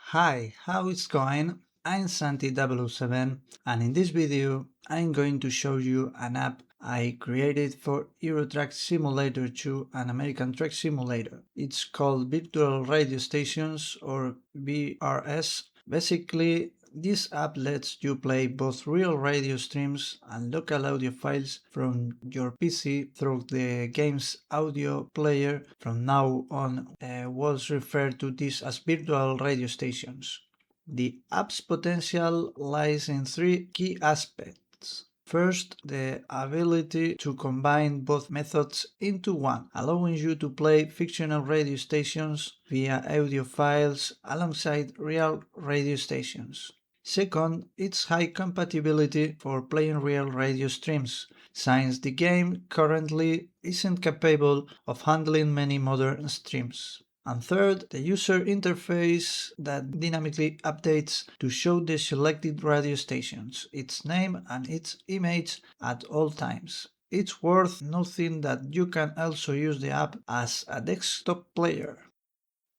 Hi, how it's going? I'm Santi007 and in this video I'm going to show you an app I created for Euro Truck Simulator 2 and American Truck Simulator. It's called Virtual Radio Stations or VRS. Basically, this app lets you play both real radio streams and local audio files from your PC through the game's audio player. From now on, was referred to this as virtual radio stations. The app's potential lies in three key aspects. First, the ability to combine both methods into one, allowing you to play fictional radio stations via audio files alongside real radio stations. Second, its high compatibility for playing real radio streams, since the game currently isn't capable of handling many modern streams. And third, the user interface that dynamically updates to show the selected radio stations, its name and its image at all times. It's worth noting that you can also use the app as a desktop player.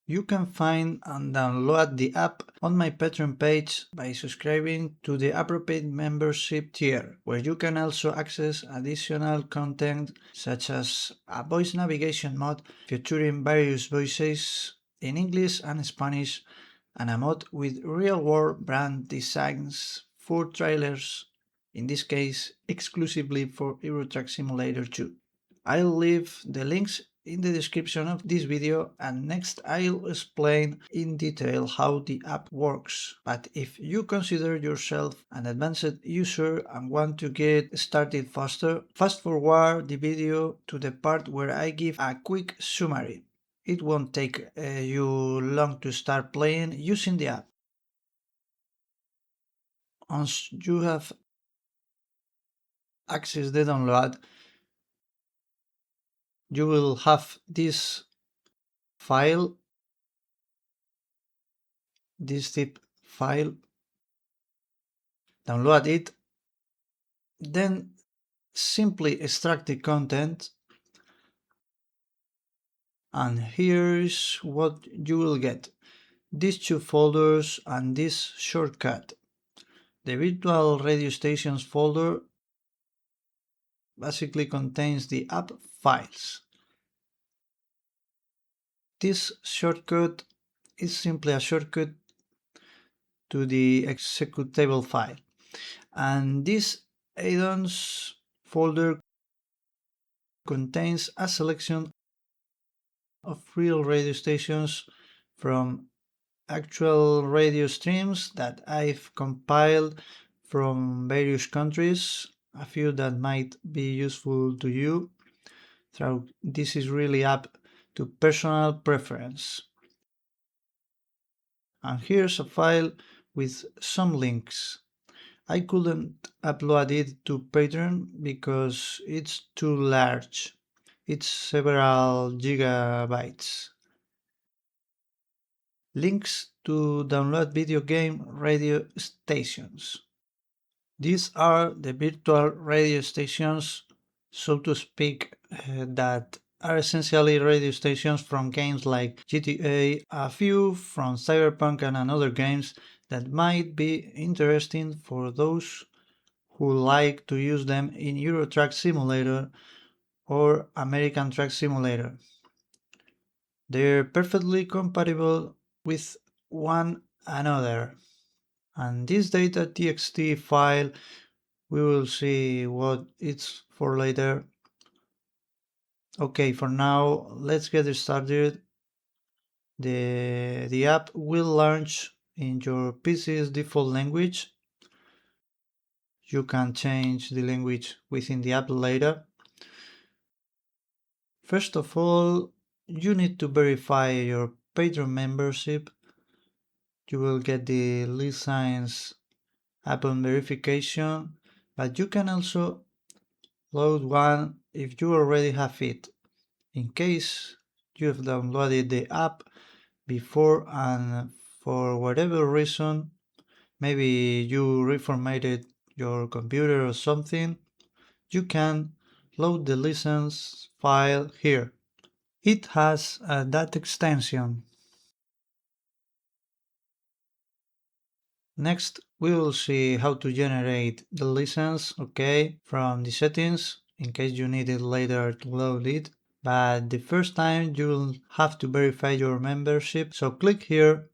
You can find and download the app on my Patreon page by subscribing to the appropriate membership tier, where you can also access additional content such as a voice navigation mod featuring various voices in English and Spanish, and a mod with real-world brand designs for trailers, in this case exclusively for Euro Truck Simulator 2. I'll leave the links in the description of this video, and next I'll explain in detail how the app works. But if you consider yourself an advanced user and want to get started faster, fast forward the video to the part where I give a quick summary. It won't take you long to start playing using the app. Once you have accessed the download, you will have this file, this zip file. Download it, then simply extract the content, and here's what you will get: these two folders and this shortcut. The virtual radio stations folder basically contains the app files. This shortcut is simply a shortcut to the executable file, and this add-ons folder contains a selection of real radio stations from actual radio streams that I've compiled from various countries, a few that might be useful to you. So this is really up to personal preference. And here's a file with some links. I couldn't upload it to Patreon because it's too large. It's several gigabytes. Links to download video game radio stations. These are the virtual radio stations, so to speak, that are essentially radio stations from games like GTA, a few from Cyberpunk and other games that might be interesting for those who like to use them in Euro Truck Simulator or American Truck Simulator. They're perfectly compatible with one another. And this data.txt file, we will see what it's for later. Okay, for now, let's get started. The app will launch in your PC's default language. You can change the language within the app later. First of all, you need to verify your Patreon membership. You will get the license upon verification, but you can also load one if you already have it, in case you have downloaded the app before and for whatever reason, maybe you reformatted your computer or something, you can load the license file here. It has a data extension. Next, we will see how to generate the license, okay, from the settings, in case you need it later to load it. But the first time you'll have to verify your membership, so click here.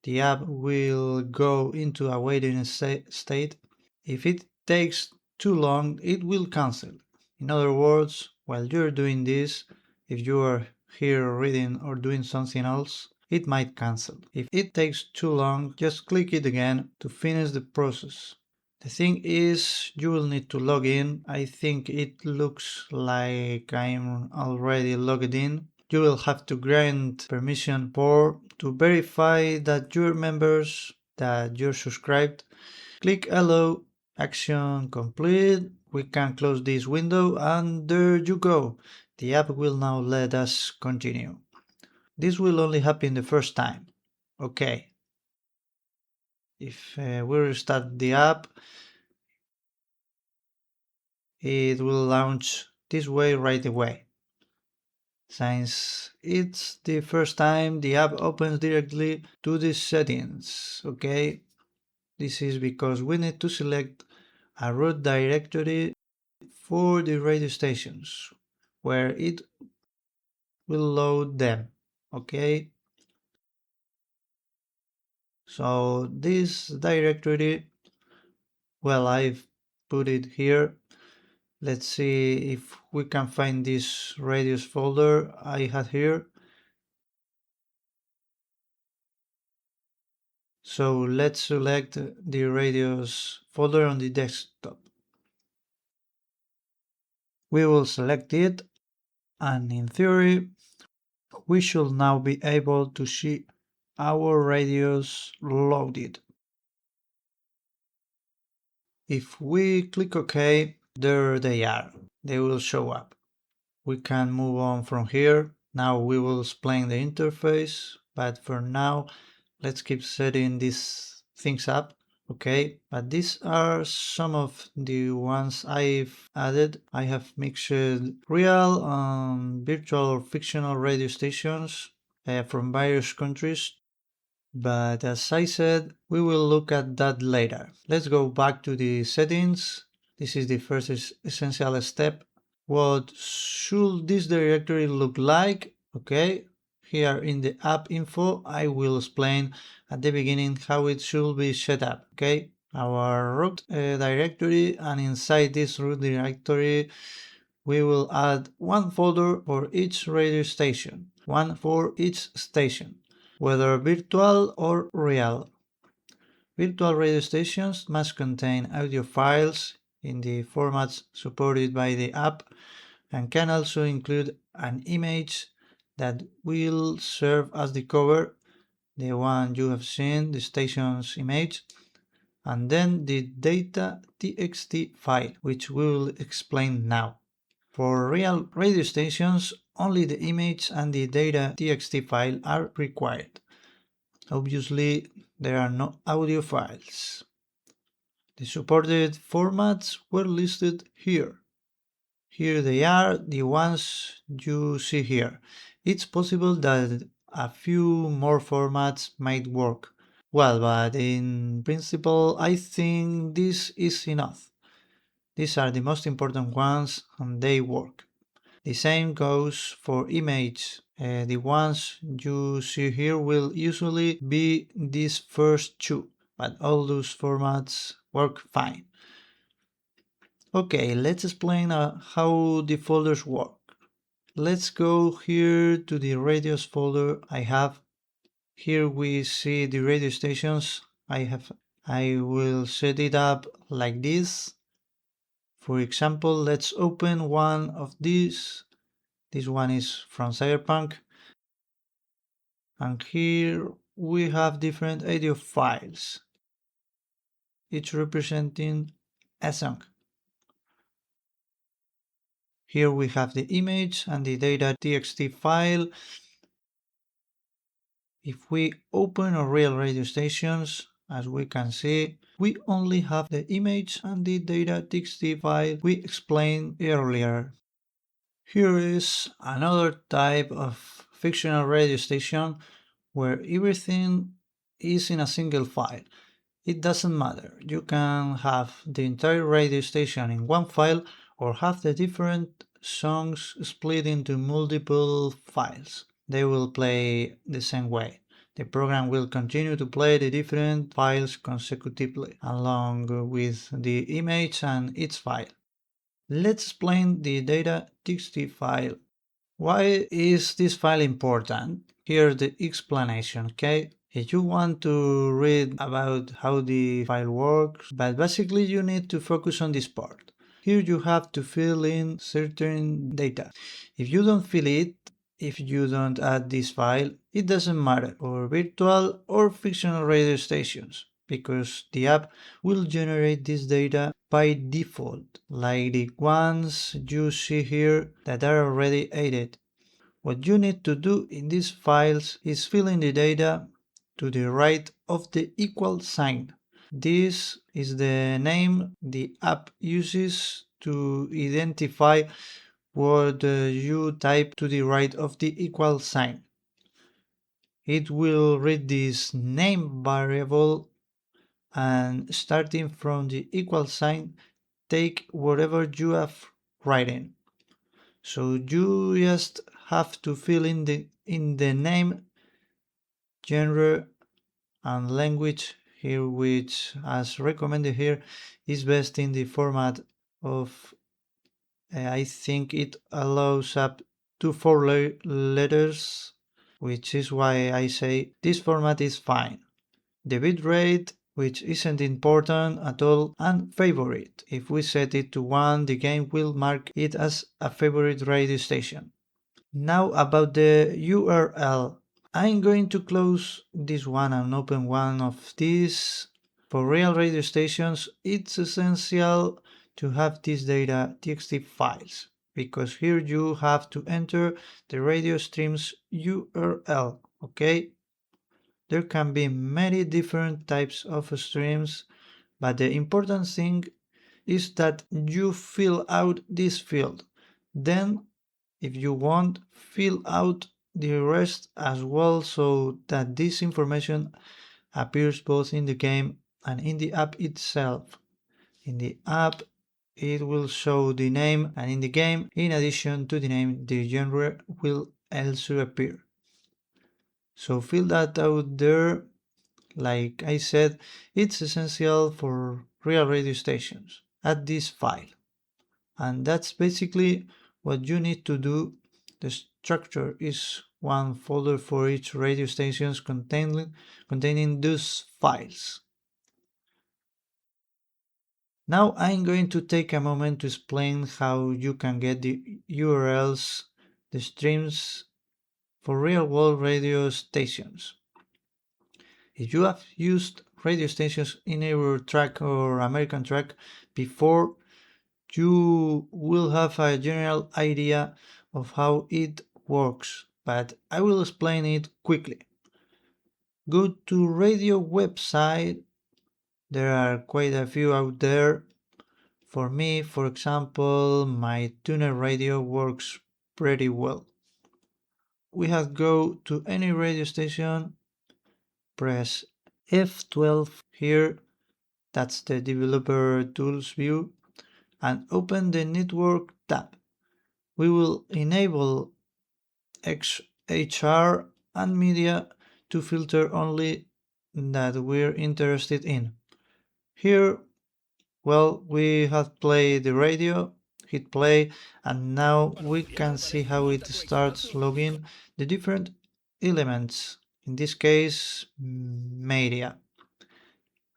The app will go into a waiting state. If it takes too long, it will cancel. In other words, while you're doing this, if you are here reading or doing something else, it might cancel. If it takes too long, just click it again to finish the process. The thing is, you will need to log in. I think it looks like I'm already logged in. You will have to grant permission to verify that you're members, that you're subscribed. Click allow, action complete. We can close this window and there you go. The app will now let us continue. This will only happen the first time. Okay. If we restart the app, it will launch this way right away. Since it's the first time, the app opens directly to the settings, okay? This is because we need to select a root directory for the radio stations, where it will load them, okay? So this directory, well, I've put it here. Let's see if we can find this radios folder I had here. So let's select the radios folder on the desktop. We will select it, and in theory, we should now be able to see our radios loaded. If we click OK, there they are. They will show up. We can move on from here. Now we will explain the interface, but for now, let's keep setting these things up. Okay, but these are some of the ones I've added. I have mixed real and virtual or fictional radio stations from various countries. But as I said, we will look at that later. Let's go back to the settings. This is the first essential step. What should this directory look like? Okay, here in the app info, I will explain at the beginning how it should be set up. Okay, our root directory, and inside this root directory, we will add one folder for each radio station, one for each station, whether virtual or real. Virtual radio stations must contain audio files in the formats supported by the app and can also include an image that will serve as the cover, the one you have seen, the station's image, and then the data.txt file, which we will explain now. For real radio stations, only the image and the data.txt file are required. Obviously, there are no audio files. The supported formats were listed here. Here they are, the ones you see here. It's possible that a few more formats might work. Well, but in principle, I think this is enough. These are the most important ones and they work. The same goes for image. The ones you see here will usually be these first two, but all those formats work fine. Okay, let's explain how the folders work. Let's go here to the radios folder I have. Here we see the radio stations I have. I will set it up like this. For example, let's open one of these. This one is from Cyberpunk. And here we have different audio files, each representing a song. Here we have the image and the data.txt file. If we open our real radio stations, as we can see, we only have the image and the data.txt file we explained earlier. Here is another type of fictional radio station where everything is in a single file. It doesn't matter. You can have the entire radio station in one file or have the different songs split into multiple files. They will play the same way. The program will continue to play the different files consecutively, along with the image and its file. Let's explain the data.txt file. Why is this file important? Here's the explanation, okay? If you want to read about how the file works, but basically you need to focus on this part. Here you have to fill in certain data. If you don't fill it, if you don't add this file, it doesn't matter for virtual or fictional radio stations, because the app will generate this data by default, like the ones you see here that are already added. What you need to do in these files is fill in the data to the right of the equal sign. This is the name the app uses to identify what you type to the right of the equal sign. It will read this name variable and starting from the equal sign, take whatever you have written. So you just have to fill in the name, genre, and language here, which, as recommended here, is best in the format of I think it allows up to 4 letters, which is why I say this format is fine. The bitrate, which isn't important at all, and favorite. If we set it to 1, the game will mark it as a favorite radio station. Now about the URL. I'm going to close this one and open one of these. For real radio stations, it's essential to have these data.txt files, because here you have to enter the radio stream's URL, okay? There can be many different types of streams, but the important thing is that you fill out this field. Then, if you want, fill out the rest as well, so that this information appears both in the game and in the app itself. In the app, it will show the name, and in the game, in addition to the name, the genre will also appear. So fill that out there. Like I said, it's essential for real radio stations. Add this file. And that's basically what you need to do. The structure is one folder for each radio stations containing those files. Now I'm going to take a moment to explain how you can get the URLs, the streams for real-world radio stations. If you have used radio stations in Eurotrack or American Track before, you will have a general idea of how it works, but I will explain it quickly. Go to radio website. There are quite a few out there. For me, for example, my tuner radio works pretty well. We have go to any radio station, press F12 here, that's the developer tools view, and open the network tab. We will enable XHR and media to filter only that we're interested in. Here, well, we have played the radio, hit play, and now we can see how it starts logging the different elements, in this case, media.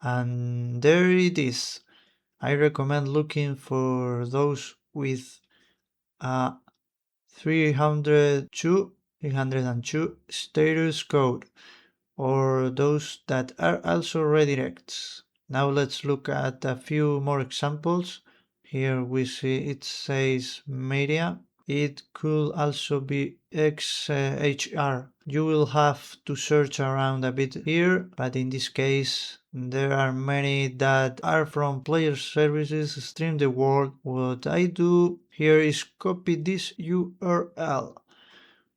And there it is. I recommend looking for those with a 302 status code, or those that are also redirects. Now let's look at a few more examples. Here we see it says media. It could also be XHR. You will have to search around a bit here, but in this case there are many that are from player services stream the world. What I do here is copy this URL.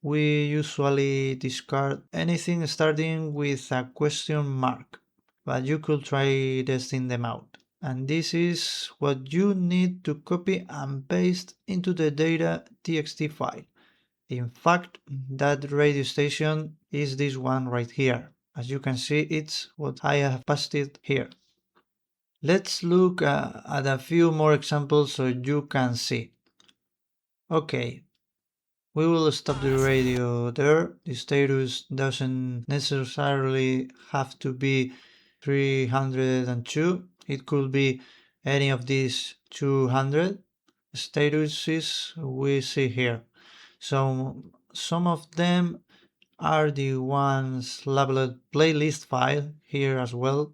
We usually discard anything starting with a question mark. but you could try testing them out. And this is what you need to copy and paste into the data txt file. In fact, that radio station is this one right here. As you can see, it's what I have pasted here. Let's look at a few more examples so you can see. Okay, we will stop the radio there. The status doesn't necessarily have to be 302. It could be any of these 200 statuses we see here. So some of them are the ones labeled playlist file here as well.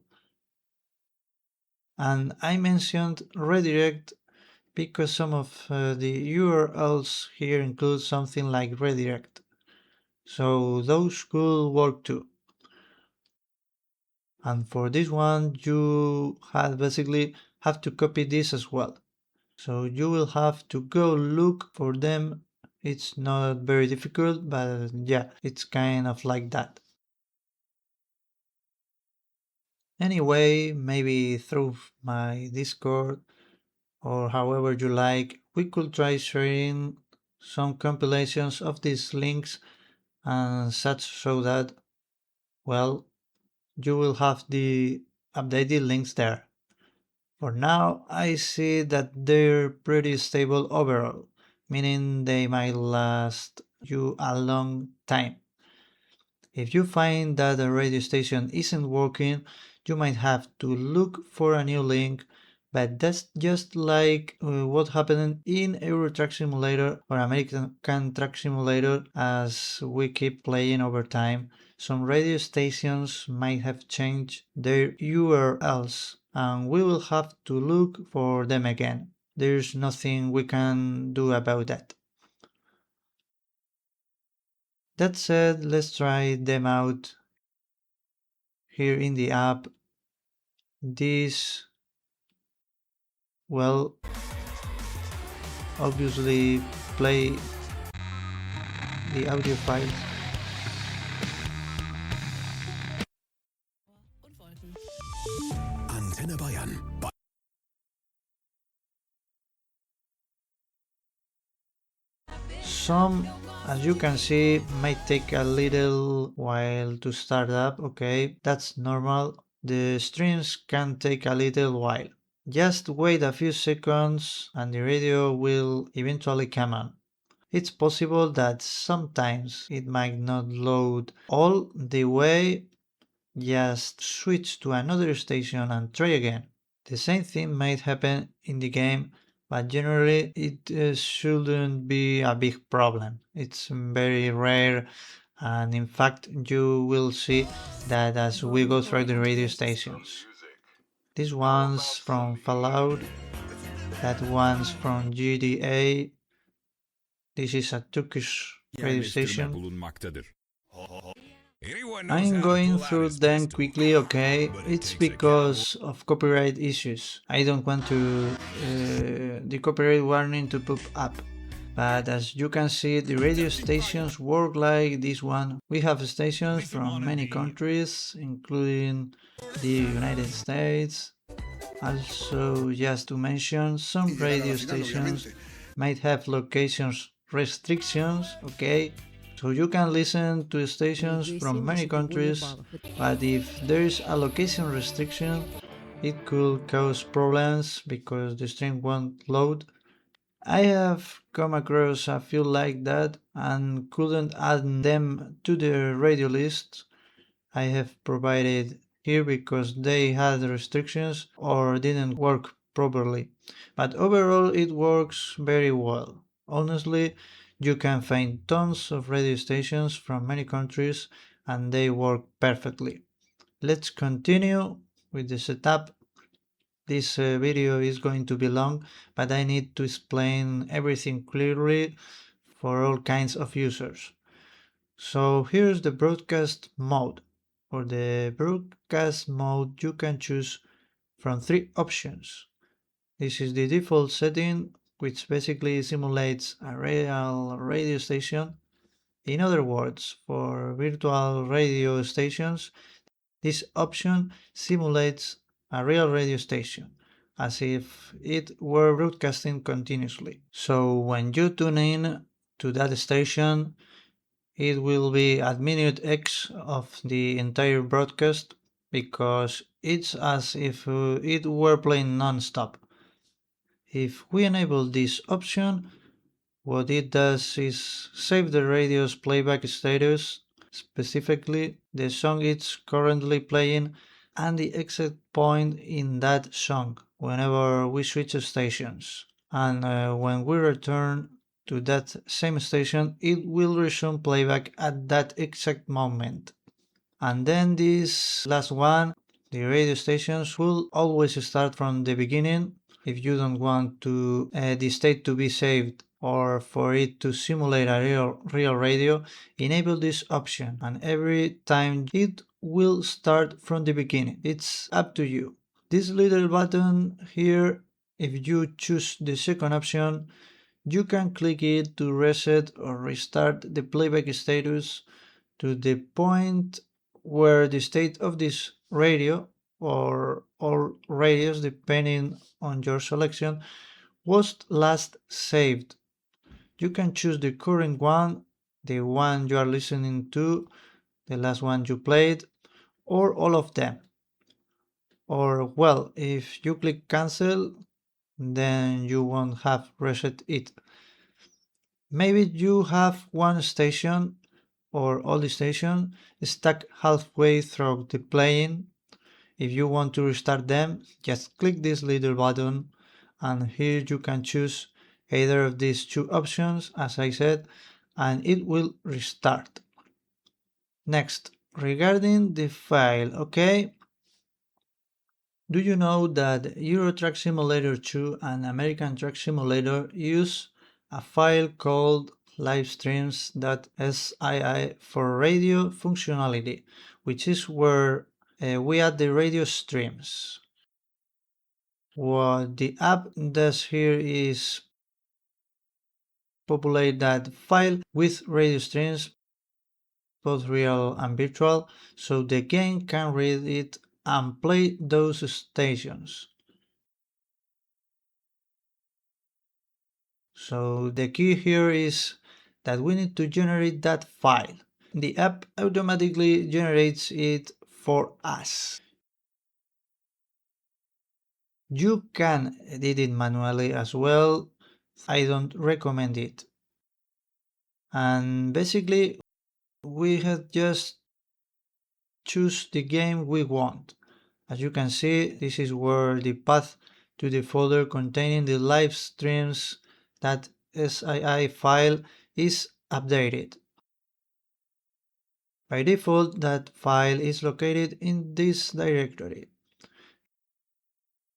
And I mentioned redirect because some of the URLs here include something like redirect. So those could work too. And for this one, you basically have to copy this as well. So you will have to go look for them. It's not very difficult, but yeah, it's kind of like that. Anyway, maybe through my Discord or however you like, we could try sharing some compilations of these links and such so that, well, you will have the updated links there. For now, I see that they're pretty stable overall, meaning they might last you a long time. If you find that a radio station isn't working, you might have to look for a new link, but that's just like what happened in Euro Truck Simulator or American Truck Simulator. As we keep playing over time, some radio stations might have changed their URLs and we will have to look for them again. There's nothing we can do about that. That said, let's try them out here in the app. This, well, obviously play the audio files. Antenne Bayern. Some, as you can see, might take a little while to start up. Okay, that's normal. The streams can take a little while. Just wait a few seconds and the radio will eventually come on. It's possible that sometimes it might not load all the way. Just switch to another station and try again. The same thing might happen in the game, but generally it shouldn't be a big problem. It's very rare, and in fact you will see that as we go through the radio stations. These ones from Fallout, that one's from GTA, this is a Turkish radio station. I'm going through them quickly, okay? It's because of copyright issues. I don't want the copyright warning to pop up. But as you can see, the radio stations work like this one. We have stations from many countries, including the United States. Also, just to mention, some radio stations might have locations restrictions, okay? So you can listen to stations from many countries, but if there's a location restriction, it could cause problems because the stream won't load. I have come across a few like that and couldn't add them to the radio list I have provided here because they had restrictions or didn't work properly. But overall it works very well. Honestly, you can find tons of radio stations from many countries and they work perfectly. Let's continue with the setup. This video is going to be long, but I need to explain everything clearly for all kinds of users. So here's the broadcast mode. For the broadcast mode, you can choose from three options. This is the default setting, which basically simulates a real radio station. In other words, for virtual radio stations, This option simulates a real radio station, as if it were broadcasting continuously. So when you tune in to that station, it will be at minute X of the entire broadcast because it's as if it were playing non-stop. If we enable this option, what it does is save the radio's playback status, specifically the song it's currently playing and the exit point in that song whenever we switch stations. And when we return to that same station, it will resume playback at that exact moment. And then this last one, the radio stations will always start from the beginning. If you don't want to the state to be saved or for it to simulate a real radio, enable this option and every time it will start from the beginning. It's up to you. This little button here, if you choose the second option, you can click it to reset or restart the playback status to the point where the state of this radio or all radios depending on your selection was last saved. You can choose the current one, the one you are listening to, the last one you played, or all of them. Or well, if you click cancel, then you won't have reset it. Maybe you have one station or all the station stuck halfway through the playing. If you want to restart them, just click this little button and here you can choose either of these two options as I said and it will restart. Next, regarding the file, okay? Do you know that Euro Truck Simulator 2 and American Truck Simulator use a file called livestreams.sii for radio functionality, which is where we add the radio streams. What the app does here is populate that file with radio streams, both real and virtual, so the game can read it and play those stations. So the key here is that we need to generate that file. The app automatically generates it for us. You can edit it manually as well. I don't recommend it. And basically, we have just choose the game we want. As you can see, this is where the path to the folder containing the live streams that SII file is updated. By default, that file is located in this directory,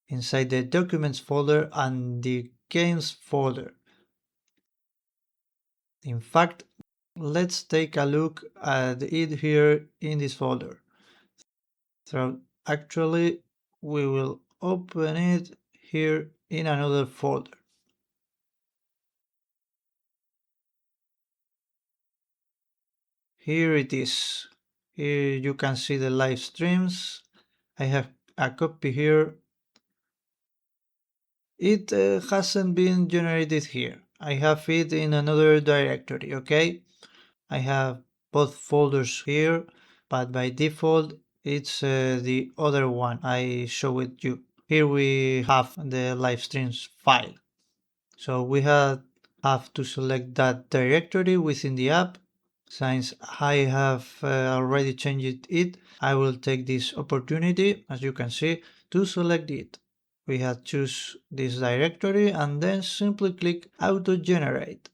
inside the Documents folder and the Games folder. In fact, let's take a look at it here in this folder. So actually, we will open it here in another folder. Here it is. Here you can see the live streams. I have a copy here. It hasn't been generated here. I have it in another directory, okay? I have both folders here, but by default it's the other one I showed you. Here we have the live streams file. So we have to select that directory within the app. Since I have already changed it, I will take this opportunity, as you can see, to select it. We have choose this directory and then simply click auto generate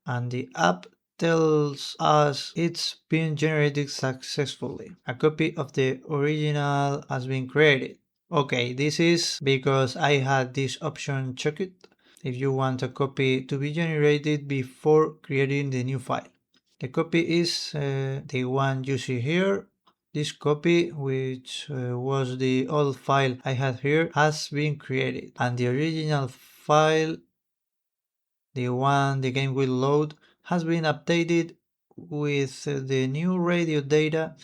and the app tells us it's been generated successfully. A copy of the original has been created. Okay, this is because I had this option checked if you want a copy to be generated before creating the new file. The copy is the one you see here. This copy, which was the old file I had here, has been created, and the original file, the one the game will load, has been updated with the new radio data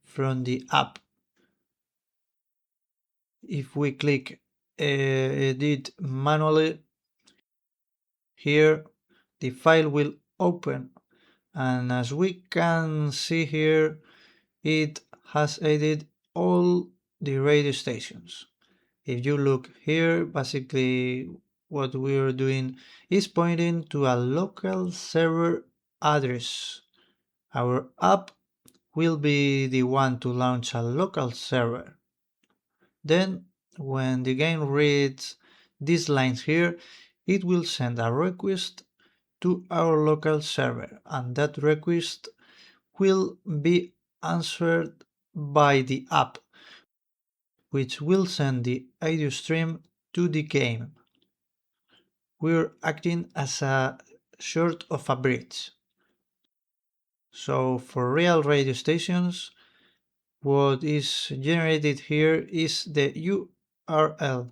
from the app. If we click edit manually, here the file will open, and as we can see here, it has added all the radio stations. If you look here, basically what we're doing is pointing to a local server address. Our app will be the one to launch a local server. Then, when the game reads these lines here, it will send a request to our local server, and that request will be answered by the app, which will send the audio stream to the game. We're acting as a sort of a bridge. So for real radio stations, what is generated here is the URL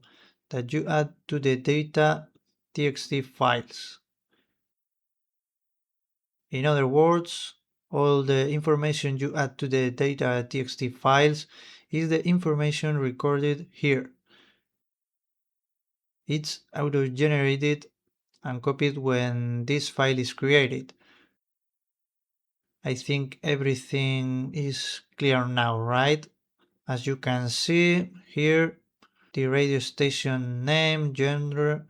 that you add to the data.txt files. In other words, all the information you add to the data.txt files is the information recorded here. It's auto-generated and copied when this file is created. I think everything is clear now, right? As you can see here, the radio station name, genre,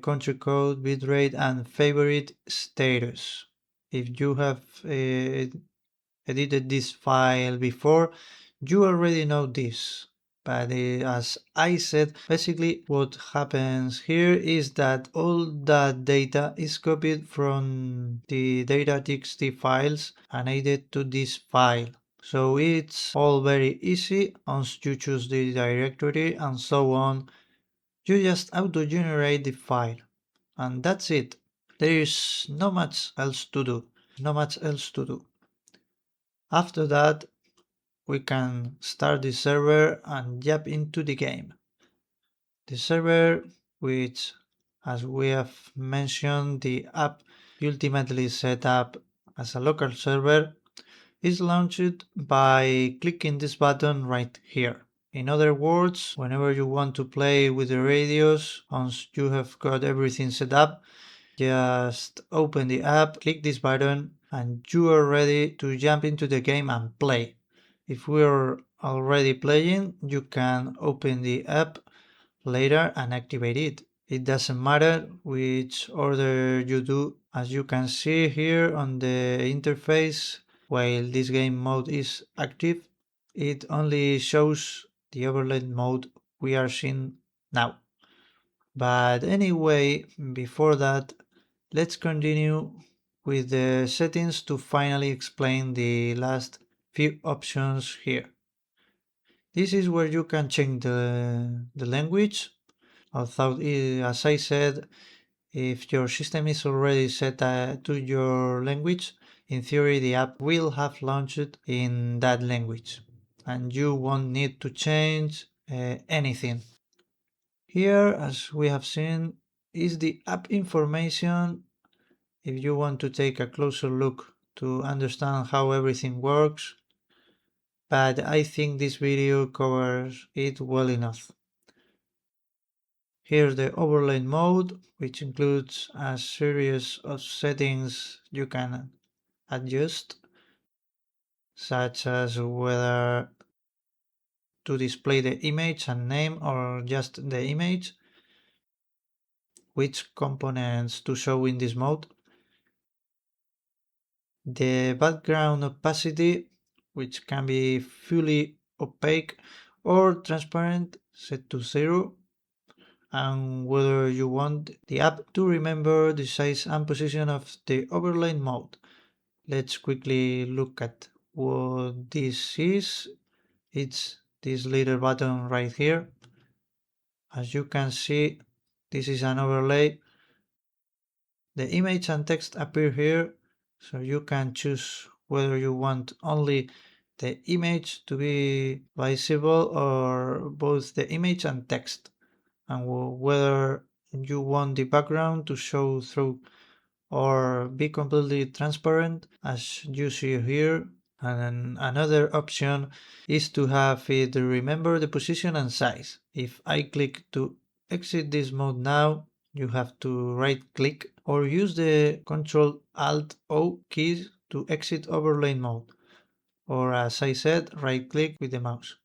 country code, bitrate, and favorite status. If you have edited this file before, you already know this. But as I said, basically what happens here is that all that data is copied from the data.txt files and added to this file. So it's all very easy. Once you choose the directory and so on, you just auto-generate the file. And that's it. There is not much else to do. After that, we can start the server and jump into the game. The server, which, as we have mentioned, the app ultimately set up as a local server, is launched by clicking this button right here. In other words, whenever you want to play with the radios, once you have got everything set up, just open the app, click this button, and you are ready to jump into the game and play. If we're already playing, you can open the app later and activate it. It doesn't matter which order you do. As you can see here on the interface, while this game mode is active, it only shows the overlaid mode we are seeing now. But anyway, before that, let's continue with the settings to finally explain the last few options here. This is where you can change the language. Although, as I said, if your system is already set to your language, in theory the app will have launched in that language and you won't need to change anything. Here, as we have seen, is the app information if you want to take a closer look to understand how everything works, but I think this video covers it well enough. Here's the overlay mode, which includes a series of settings you can adjust, such as whether to display the image and name or just the image, which components to show in this mode, the background opacity, which can be fully opaque or transparent, set to 0, and whether you want the app to remember the size and position of the overlay mode. Let's quickly look at what this is. It's this little button right here. As you can see, this is an overlay. The image and text appear here, so you can choose whether you want only the image to be visible or both the image and text, and whether you want the background to show through or be completely transparent, as you see here. And another option is to have it remember the position and size. If I click to exit this mode now, you have to right click or use the Ctrl Alt O keys to exit overlay mode. Or as I said, right click with the mouse.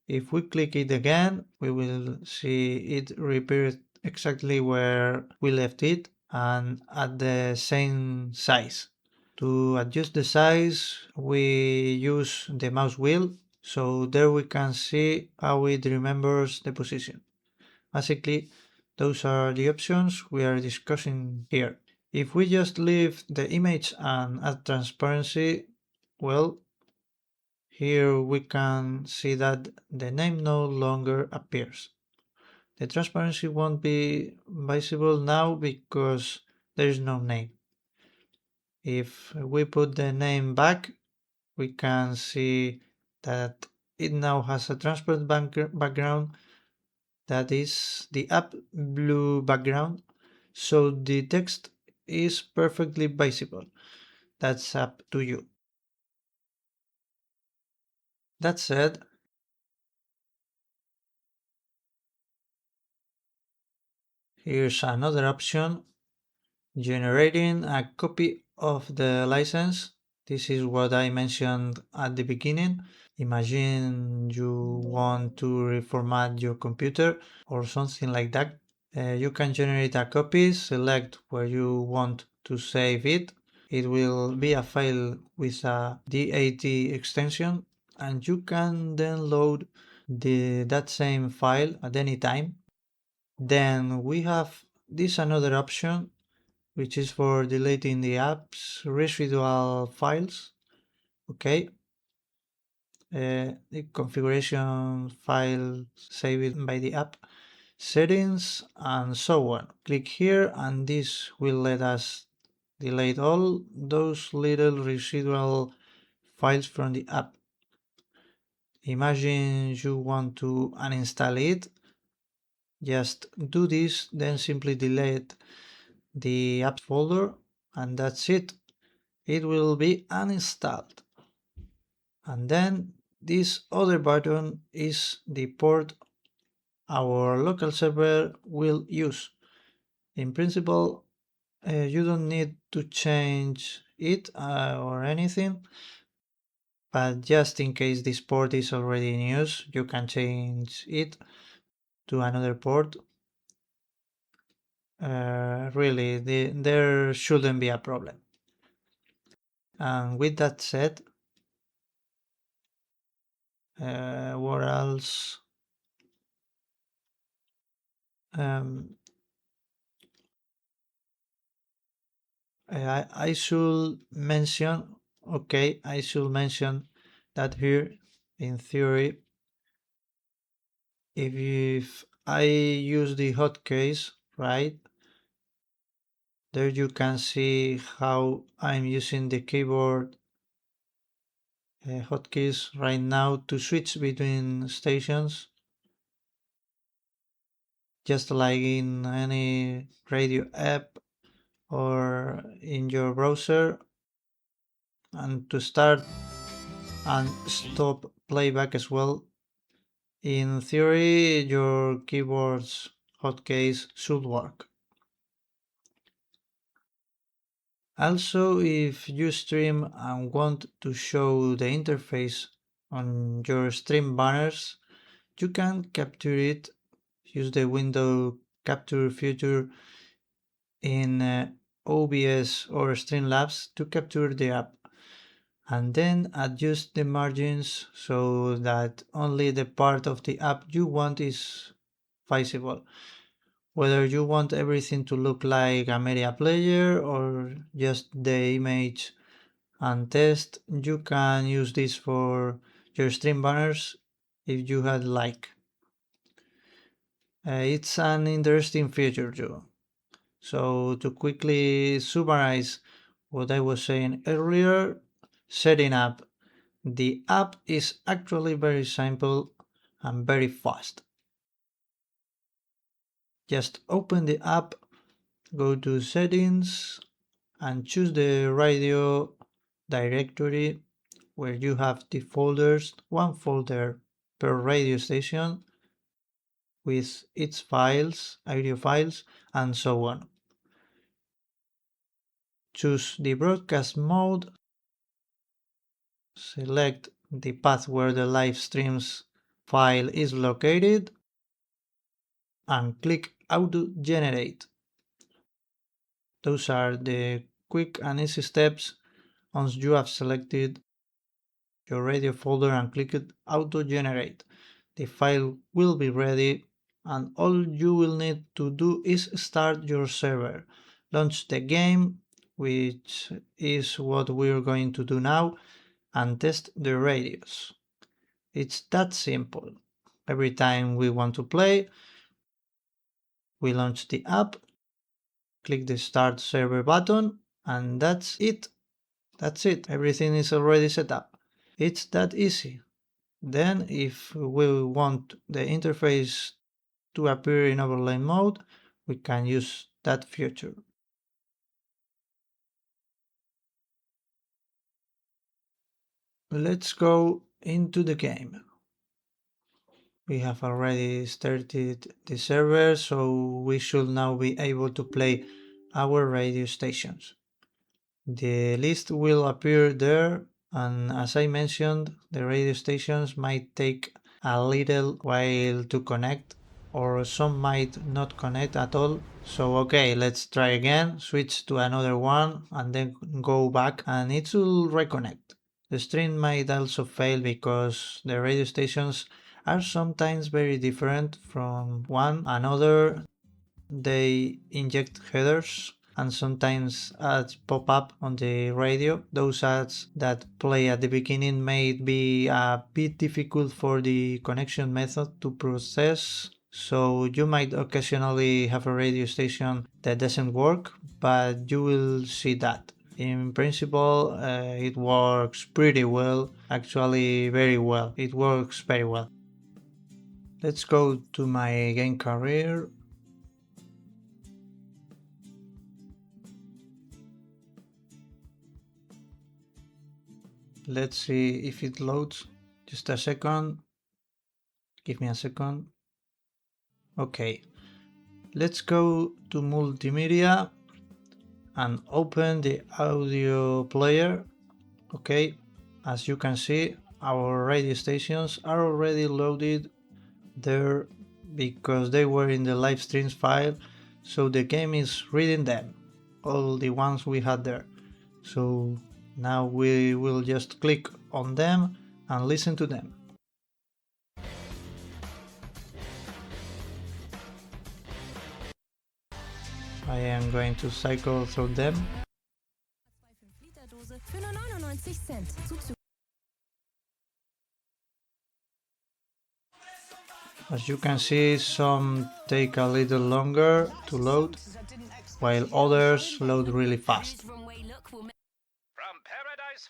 If we click it again, we will see it reappears exactly where we left it and at the same size. To adjust the size, we use the mouse wheel, so there we can see how it remembers the position. Basically, those are the options we are discussing here. If we just leave the image and add transparency, well, here we can see that the name no longer appears. The transparency won't be visible now because there is no name. If we put the name back, we can see that it now has a transparent background, that is the app blue background, so the text is perfectly visible. That's up to you. That said, here's another option: generating a copy of the license. This is what I mentioned at the beginning. Imagine you want to reformat your computer or something like that. You can generate a copy, select where you want to save it. It will be a file with a DAT extension, and you can then load that same file at any time. Then we have this another option, which is for deleting the app's residual files. Okay, the configuration file saved by the app, settings, and so on. Click here and this will let us delete all those little residual files from the app. Imagine you want to uninstall it. Just do this, then simply delete the app folder and that's it. It will be uninstalled. And then this other button is the port our local server will use. In principle, you don't need to change it or anything, but just in case this port is already in use, you can change it to another port. Really, there shouldn't be a problem. And with that said, what else? I should mention, okay, I should mention that here, in theory, if I use the hotkeys, right, there you can see how I'm using the keyboard hotkeys right now to switch between stations, just like in any radio app or in your browser, and to start and stop playback as well. In theory, your keyboard's hotkeys should work. Also, if you stream and want to show the interface on your stream banners, you can capture it. Use the window capture feature in OBS or Streamlabs to capture the app, and then adjust the margins so that only the part of the app you want is visible. Whether you want everything to look like a media player or just the image and test, you can use this for your stream banners if you had like. It's an interesting feature too. So to quickly summarize what I was saying earlier, setting up the app is actually very simple and very fast. Just open the app, go to settings and choose the radio directory. where you have the folders, one folder per radio station with its files, audio files, and so on. Choose the broadcast mode, select the path where the live streams file is located, and click Auto Generate. Those are the quick and easy steps once you have selected your radio folder and clicked Auto Generate. The file will be ready, and all you will need to do is start your server, launch the game, which is what we're going to do now, and test the radios. It's that simple. Every time we want to play, we launch the app, click the Start Server button, and that's it. That's it. Everything is already set up. It's that easy. Then, if we want the interface to appear in overlay mode, we can use that feature. Let's go into the game. We have already started the server, so we should now be able to play our radio stations. The list will appear there, and as I mentioned, the radio stations might take a little while to connect, or some might not connect at all. So okay, let's try again, switch to another one, and then go back, and it will reconnect. The stream might also fail because the radio stations are sometimes very different from one another. They inject headers, and sometimes ads pop up on the radio. Those ads that play at the beginning may be a bit difficult for the connection method to process, so you might occasionally have a radio station that doesn't work, but you will see that. In principle, it works pretty well, actually very well. It works very well. Let's go to my game career. Let's see if it loads. Just a second. Give me a second. Okay. Let's go to multimedia and open the audio player. Okay. As you can see, our radio stations are already loaded there because they were in the live streams file. So the game is reading them, all the ones we had there. So now we will just click on them and listen to them. I am going to cycle through them. As you can see, some take a little longer to load, while others load really fast.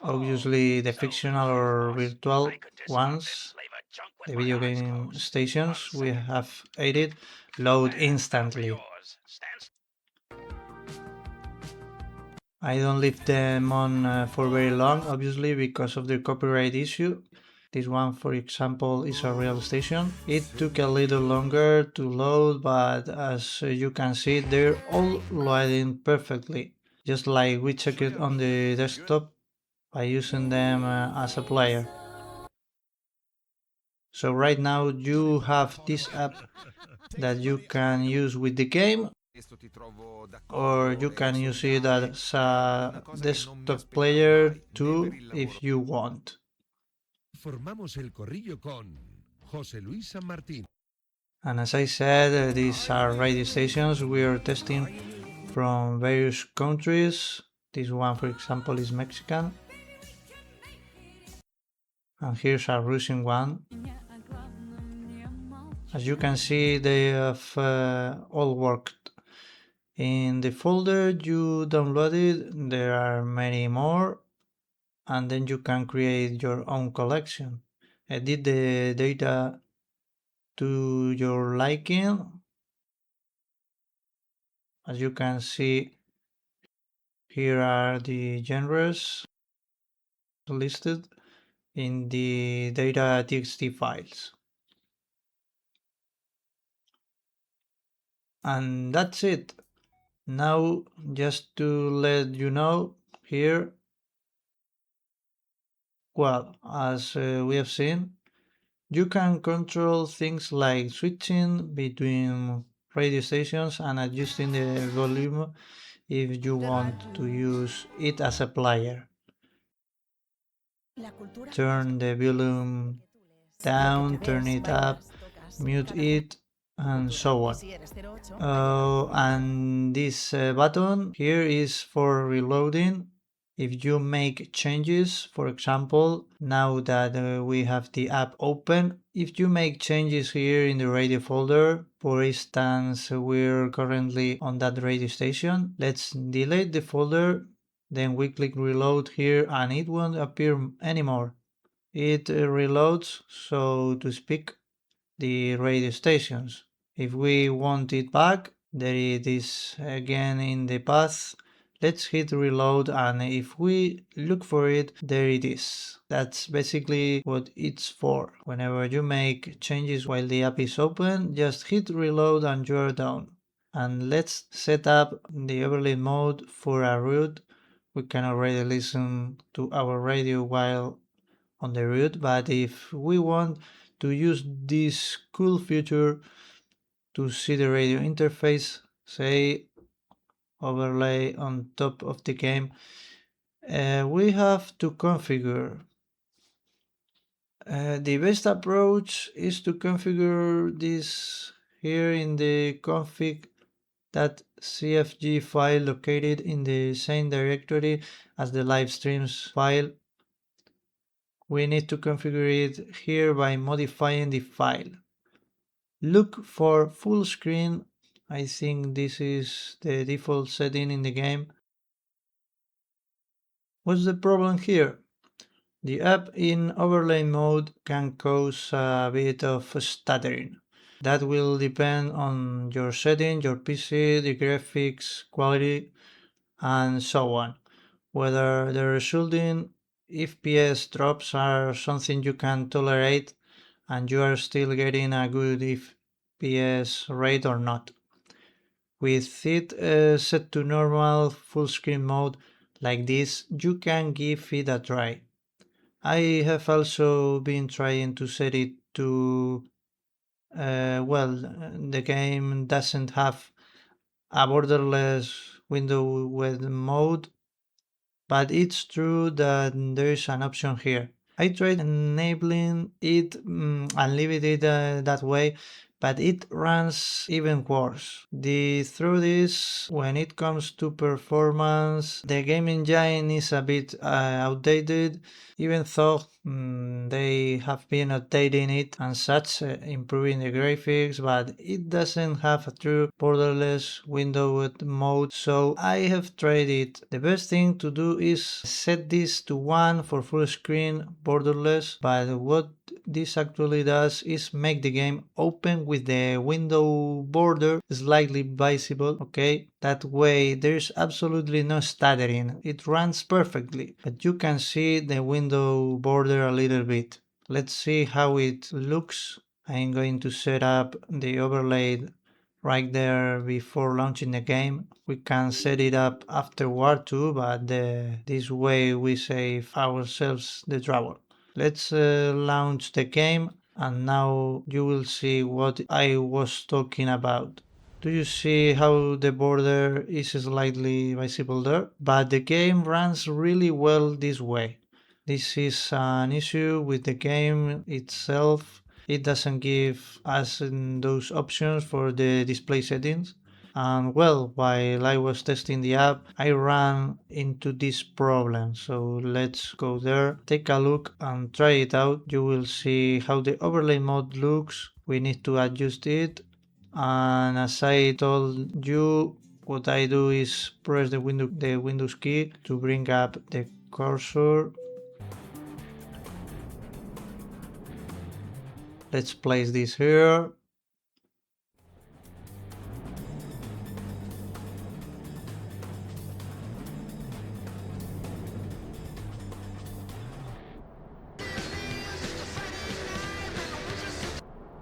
Obviously, the fictional or virtual ones, the video game stations we have added, load instantly. I don't leave them on for very long, obviously, because of the copyright issue. This one, for example, is a real station. It took a little longer to load, but as you can see, they're all loading perfectly, just like we checked on the desktop by using them as a player. So right now you have this app that you can use with the game, or you can use it as a desktop player too if you want. Formamos el corrillo con José Luis San Martín. And as I said, these are radio stations we are testing from various countries. This one, for example, is Mexican. And here's a Russian one. As you can see, they have all worked. In the folder you downloaded, there are many more, and then you can create your own collection. Edit the data to your liking. As you can see, here are the genres listed. in the data.txt files. And that's it. Now, just to let you know here, well, as we have seen, you can control things like switching between radio stations and adjusting the volume if you want to use it as a player. Turn the volume down, turn it up, mute it, and so on. And this button here is for reloading. If you make changes, for example, now that we have the app open, if you make changes here in the radio folder, for instance, we're currently on that radio station, let's delete the folder, then we click reload here and it won't appear anymore. It reloads, so to speak, the radio stations. If we want it back, there it is again in the path. Let's hit reload, and if we look for it, there it is. That's basically what it's for. Whenever you make changes while the app is open, just hit reload and you're done. And let's set up the overlay mode for a route. We can already listen to our radio while on the route, but if we want to use this cool feature to see the radio interface, say overlay on top of the game, we have to configure. The best approach is to configure this here in the config.cfg file located in the same directory as the livestreams file. We need to configure it here by modifying the file. Look for full screen. I think this is the default setting in the game. What's the problem here? The app in overlay mode can cause a bit of stuttering. That will depend on your setting, your PC, the graphics quality, and so on. Whether the resulting FPS drops are something you can tolerate and you are still getting a good FPS rate or not. With it set to normal full screen mode like this, you can give it a try. I have also been trying to set it to, the game doesn't have a borderless window with mode, but it's true that there is an option here. I tried enabling it and leaving it that way, but it runs even worse. The truth is, when it comes to performance, the game engine is a bit outdated, even though they have been updating it and such, improving the graphics, but it doesn't have a true borderless windowed mode, so I have tried it. The best thing to do is set this to 1 for full screen borderless, but what this actually does is make the game open with the window border slightly visible, okay? That way there's absolutely no stuttering. It runs perfectly, but you can see the window border a little bit. Let's see how it looks. I'm going to set up the overlay right there before launching the game. We can set it up afterward too, but this way we save ourselves the trouble. Let's launch the game, and now you will see what I was talking about. Do you see how the border is slightly visible there? But the game runs really well this way. This is an issue with the game itself. It doesn't give us those options for the display settings. And well, while I was testing the app, I ran into this problem. So let's go there, take a look and try it out. You will see how the overlay mode looks. We need to adjust it. And as I told you, what I do is press the Windows key to bring up the cursor. Let's place this here.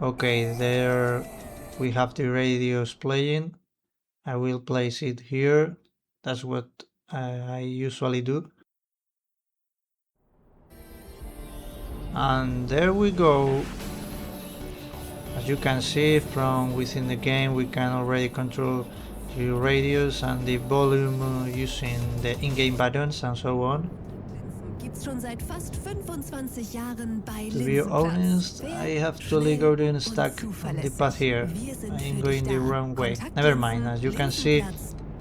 Okay, there we have the radios playing. I will place it here. That's what I usually do. And there we go. As you can see from within the game, we can already control the radius and the volume using the in-game buttons and so on. Gibt's schon seit fast 25 Jahren bei To be honest, I have totally gotten stuck on the path here. I am going the wrong way. Never mind, as you can see,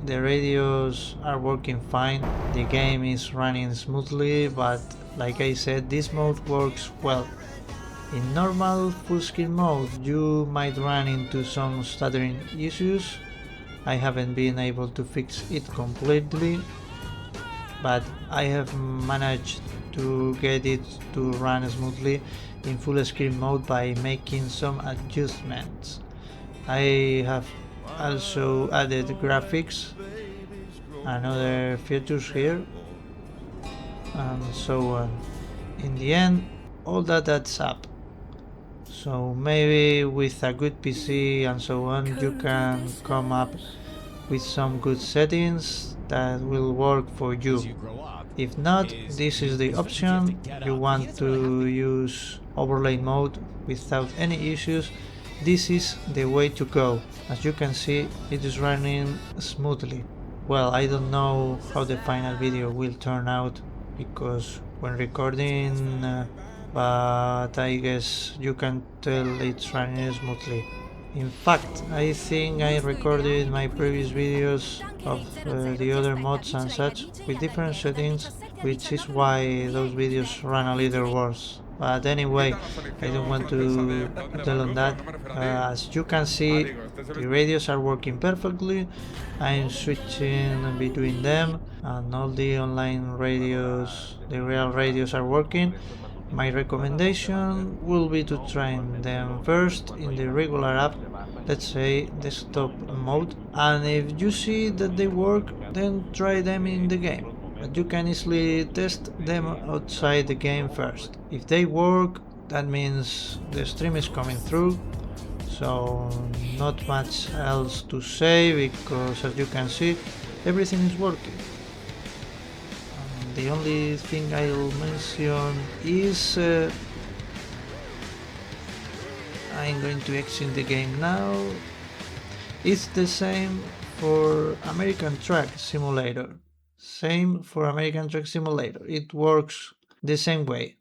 the radios are working fine, the game is running smoothly, but like I said, this mode works well. In normal full screen mode, you might run into some stuttering issues. I haven't been able to fix it completely, but I have managed to get it to run smoothly in full screen mode by making some adjustments. I have also added graphics and other features here, and so on. In the end, all that adds up. So maybe with a good PC and so on, you can come up with some good settings that will work for you. If not, this is the option. You want to use overlay mode without any issues, this is the way to go. As you can see, it is running smoothly. Well, I don't know how the final video will turn out because when recording but I guess you can tell it's running smoothly. In fact, I think I recorded my previous videos of the other mods and such with different settings, which is why those videos run a little worse. But anyway, I don't want to dwell on that. As you can see, the radios are working perfectly. I'm switching between them and all the online radios, the real radios are working. My recommendation will be to try them first in the regular app, let's say desktop mode, and if you see that they work, then try them in the game. But you can easily test them outside the game first. If they work, that means the stream is coming through, so not much else to say because as you can see, everything is working. The only thing I'll mention is I'm going to exit the game now. It's the same for American Truck Simulator. Same for American Truck Simulator. It works the same way.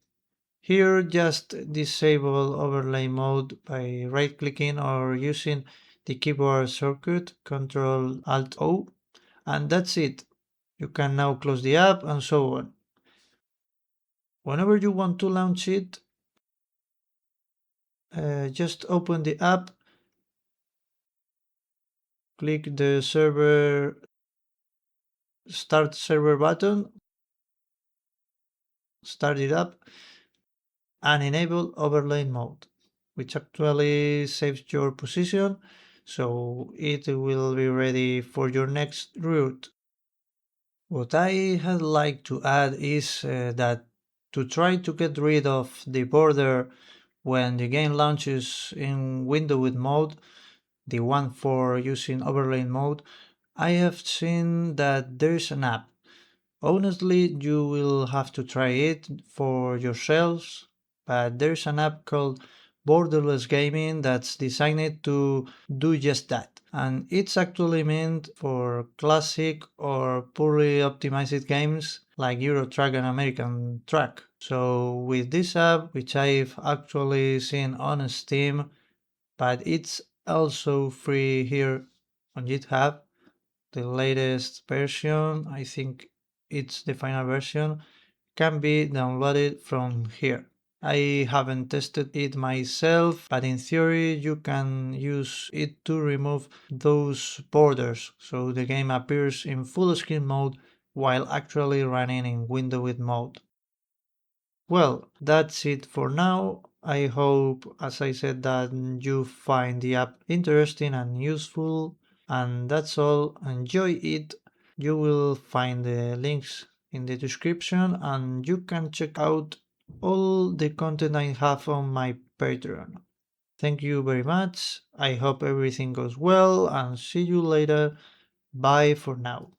Here just disable overlay mode by right clicking or using the keyboard shortcut Ctrl Alt O, and that's it. You can now close the app and so on. Whenever you want to launch it, just open the app, click the start server button, start it up, and enable overlay mode, which actually saves your position, so it will be ready for your next route. What I had like to add is that to try to get rid of the border when the game launches in window with mode, the one for using overlay mode, I have seen that there's an app. Honestly, you will have to try it for yourselves, but there's an app called Borderless Gaming that's designed to do just that. And it's actually meant for classic or poorly optimized games like Euro Truck and American Truck. So with this app, which I've actually seen on Steam, but it's also free here on GitHub, the latest version, I think it's the final version, can be downloaded from here. I haven't tested it myself, but in theory you can use it to remove those borders so the game appears in full screen mode while actually running in window with mode. Well, that's it for now. I hope, as I said, that you find the app interesting and useful. And that's all. Enjoy it. You will find the links in the description and you can check out all the content I have on my Patreon. Thank you very much. I hope everything goes well and see you later. Bye for now.